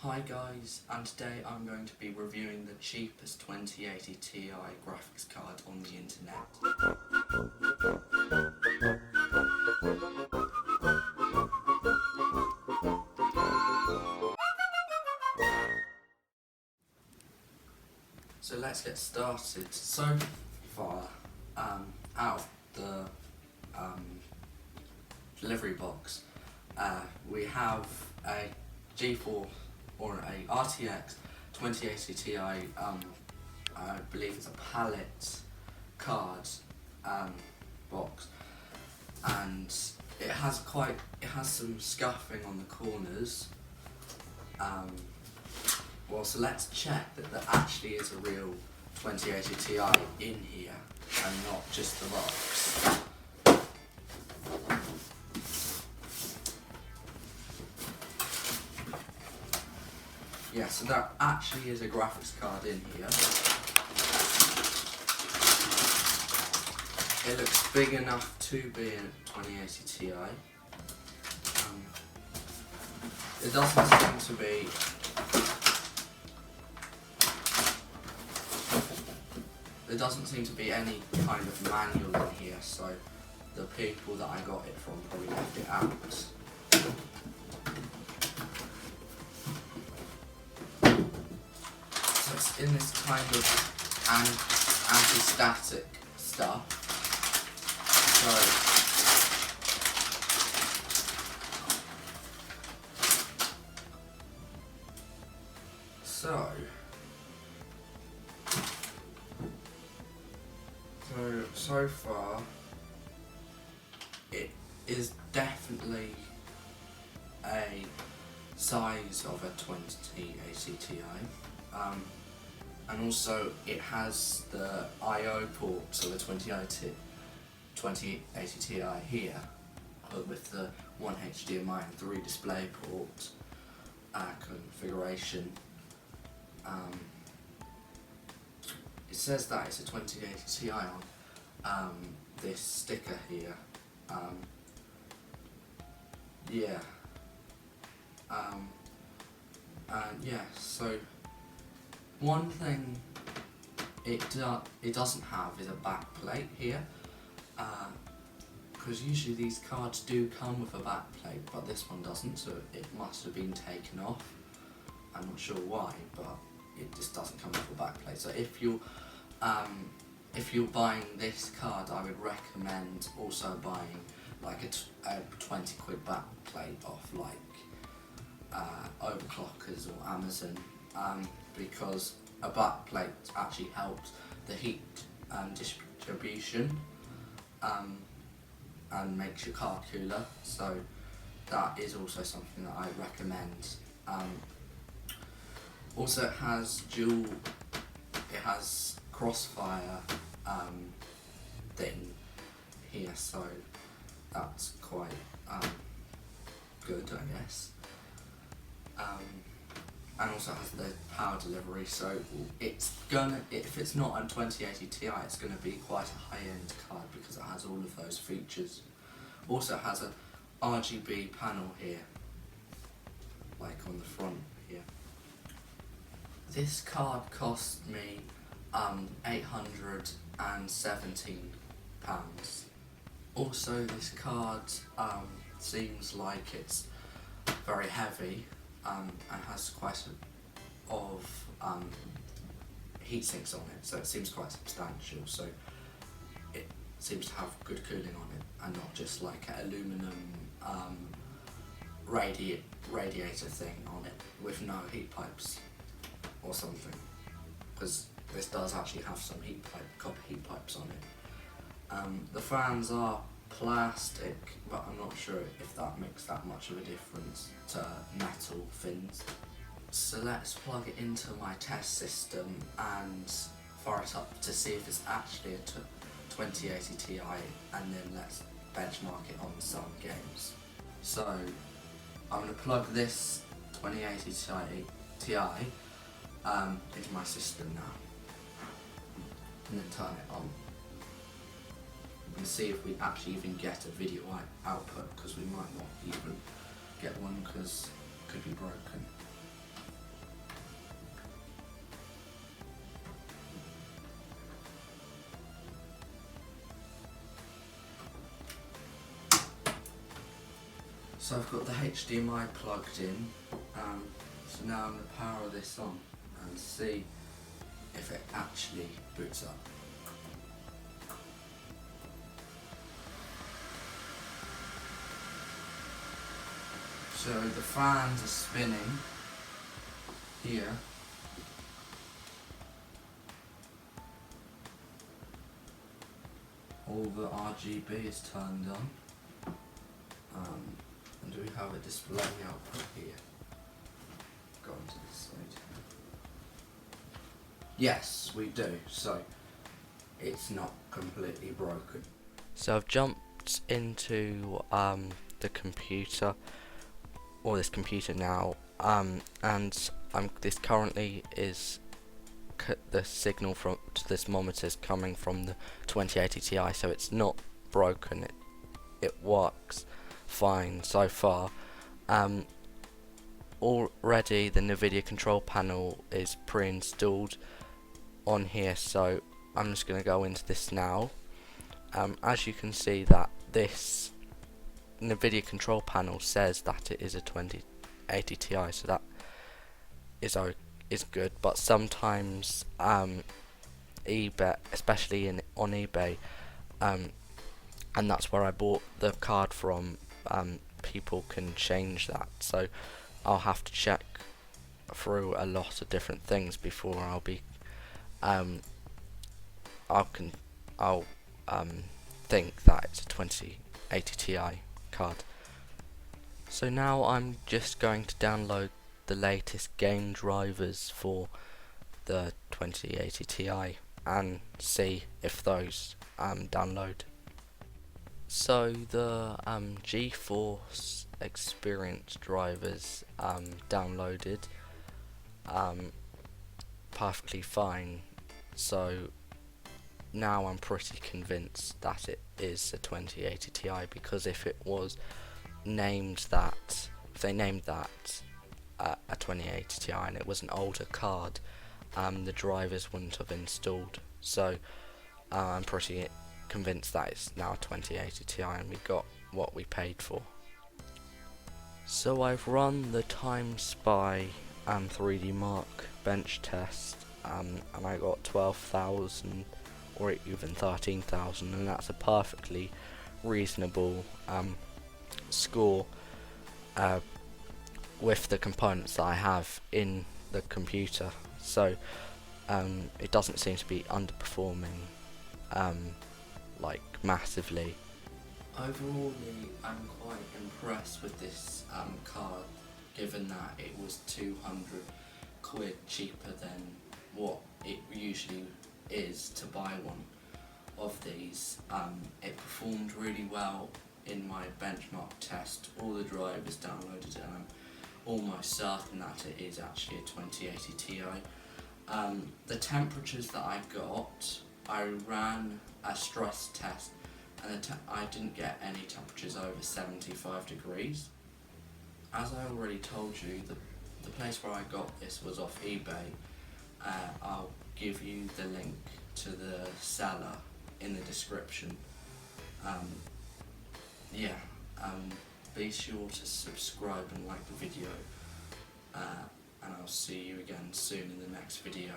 Hi guys, and today I'm going to be reviewing the cheapest 2080 Ti graphics card on the internet. So let's get started. So far, out of the delivery box, we have a G4 or a RTX 2080 Ti, I believe it's a palette card box, and it has some scuffing on the corners. Well, so let's check that there actually is a real 2080 Ti in here and not just the box. Yeah, so there actually is a graphics card in here. It looks big enough to be a 2080 Ti. It doesn't seem to be There doesn't seem to be any kind of manual in here, so the people that I got it from probably left it out. So it's in this kind of anti-static stuff. So far, it is definitely a size of a 2080 Ti, and also it has the I/O port, so the 2080 Ti here, with the one HDMI and 3 display port configuration. It says that it's a 2080 Ti on this sticker here. So one thing it doesn't have is a back plate here, because usually these cards do come with a back plate, but this one doesn't, so it must have been taken off. I'm not sure why, but it just doesn't come with a back plate. So if you're buying this card, I would recommend also buying like a 20 quid back plate off like Overclockers or Amazon, because a back plate actually helps the heat distribution and makes your card cooler, so that is also something that I recommend. Also it has crossfire thing here, so that's quite good, I guess. And also has the power delivery, so if it's not a 2080 Ti, it's gonna be quite a high-end card because it has all of those features. Also it has a RGB panel here, like on the front here. This card cost me £817. Also, this card seems like it's very heavy and has quite a of heat sinks on it, so it seems quite substantial. So it seems to have good cooling on it, and not just like an aluminum radiator thing on it with no heat pipes or something, because this does actually have some copper heat pipes on it. The fans are plastic, but I'm not sure if that makes that much of a difference to metal fins. So let's plug it into my test system and fire it up to see if it's actually a 2080 Ti, and then let's benchmark it on some games. So I'm going to plug this 2080 Ti into my system now, and then turn it on. And see if we actually even get a video output, because we might not even get one because it could be broken. So I've got the HDMI plugged in, so now I'm going to power this on and see if it actually boots up. So the fans are spinning here. All the RGB is turned on. And we have a display output here. Go into this side here. Yes, we do. So it's not completely broken. So I've jumped into the computer, or this computer now, and this currently is the signal from to this monitor is coming from the 2080 Ti, so it's not broken. It works fine so far. Already the NVIDIA control panel is pre-installed on here, so I'm just going to go into this now. As you can see, that this NVIDIA control panel says that it is a 2080 Ti, so that is good, but sometimes eBay, especially on eBay, and that's where I bought the card from, people can change that, so I'll have to check through a lot of different things before I'll think that it's a 2080 Ti card. So now I'm just going to download the latest game drivers for the 2080 Ti and see if those download. So the GeForce Experience drivers downloaded perfectly fine, so now I'm pretty convinced that it is a 2080 Ti, because if it was named that, if they named that a 2080 Ti and it was an older card, the drivers wouldn't have installed. So I'm pretty convinced that it's now a 2080 Ti and we got what we paid for. So I've run the Time Spy 3D Mark bench test, and I got 12,000 or even 13,000, and that's a perfectly reasonable score with the components that I have in the computer. So it doesn't seem to be underperforming like massively. Overall, I'm quite impressed with this card, given that it was 200 quid cheaper than what it usually is to buy one of these. It performed really well in my benchmark test. All the drivers downloaded, and I'm almost certain that it is actually a 2080 Ti. The temperatures that I got, I ran a stress test, and I didn't get any temperatures over 75 degrees. As I already told you, the place where I got this was off eBay. I'll give you the link to the seller in the description. Be sure to subscribe and like the video, and I'll see you again soon in the next video.